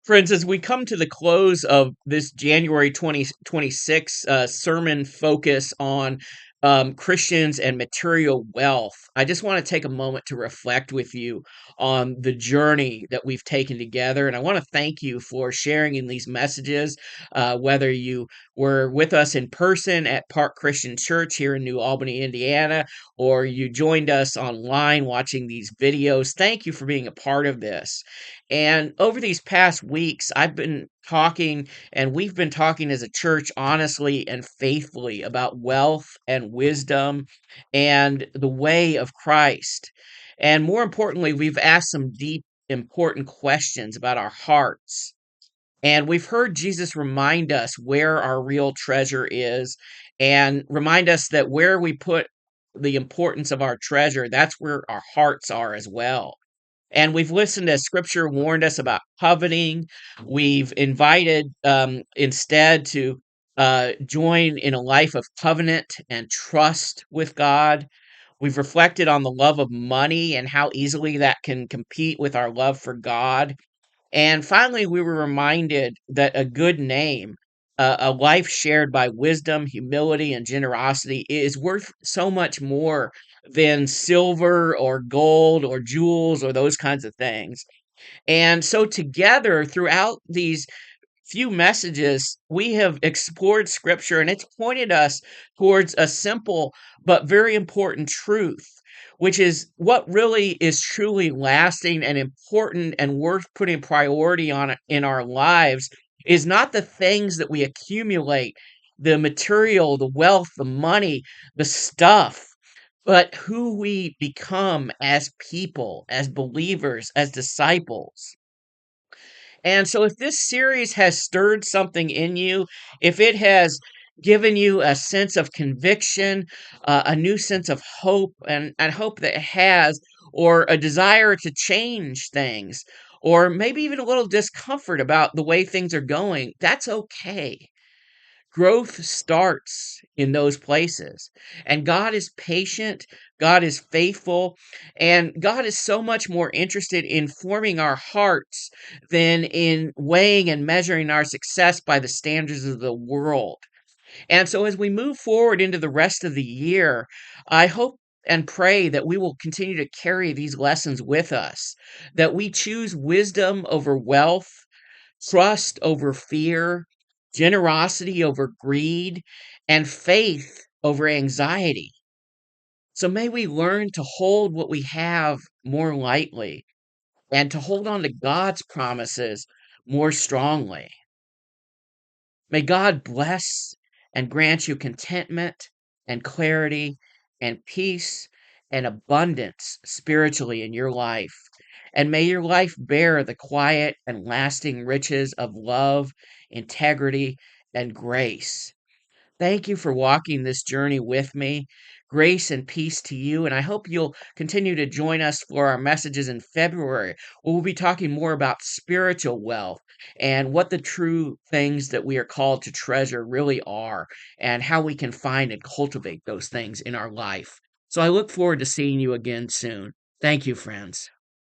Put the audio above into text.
Friends, as we come to the close of this January 2026 sermon focus on Christians and material wealth, I just want to take a moment to reflect with you on the journey that we've taken together. And I want to thank you for sharing in these messages, whether you were with us in person at Park Christian Church here in New Albany, Indiana, or you joined us online watching these videos. Thank you for being a part of this. And over these past weeks, I've been talking, and we've been talking as a church honestly and faithfully about wealth and wisdom and the way of Christ. And more importantly, we've asked some deep, important questions about our hearts. And we've heard Jesus remind us where our real treasure is and remind us that where we put the importance of our treasure, that's where our hearts are as well. And we've listened as scripture warned us about coveting. We've invited instead to join in a life of covenant and trust with God. We've reflected on the love of money and how easily that can compete with our love for God. And finally, we were reminded that a good name, a life shared by wisdom, humility, and generosity is worth so much more than silver or gold or jewels or those kinds of things. And so, together, throughout these few messages, we have explored scripture and it's pointed us towards a simple but very important truth, which is what really is truly lasting and important and worth putting priority on in our lives is not the things that we accumulate, the material, the wealth, the money, the stuff. But who we become as people, as believers, as disciples. And so, if this series has stirred something in you, if it has given you a sense of conviction, a new sense of hope, and I hope that it has, or a desire to change things, or maybe even a little discomfort about the way things are going, that's okay. Growth starts in those places. And God is patient, God is faithful, and God is so much more interested in forming our hearts than in weighing and measuring our success by the standards of the world. And so as we move forward into the rest of the year, I hope and pray that we will continue to carry these lessons with us, that we choose wisdom over wealth, trust over fear, generosity over greed, and faith over anxiety. So may we learn to hold what we have more lightly and to hold on to God's promises more strongly. May God bless and grant you contentment and clarity and peace and abundance spiritually in your life. And may your life bear the quiet and lasting riches of love, integrity, and grace. Thank you for walking this journey with me. Grace and peace to you. And I hope you'll continue to join us for our messages in February, where we'll be talking more about spiritual wealth and what the true things that we are called to treasure really are, and how we can find and cultivate those things in our life. So I look forward to seeing you again soon. Thank you, friends.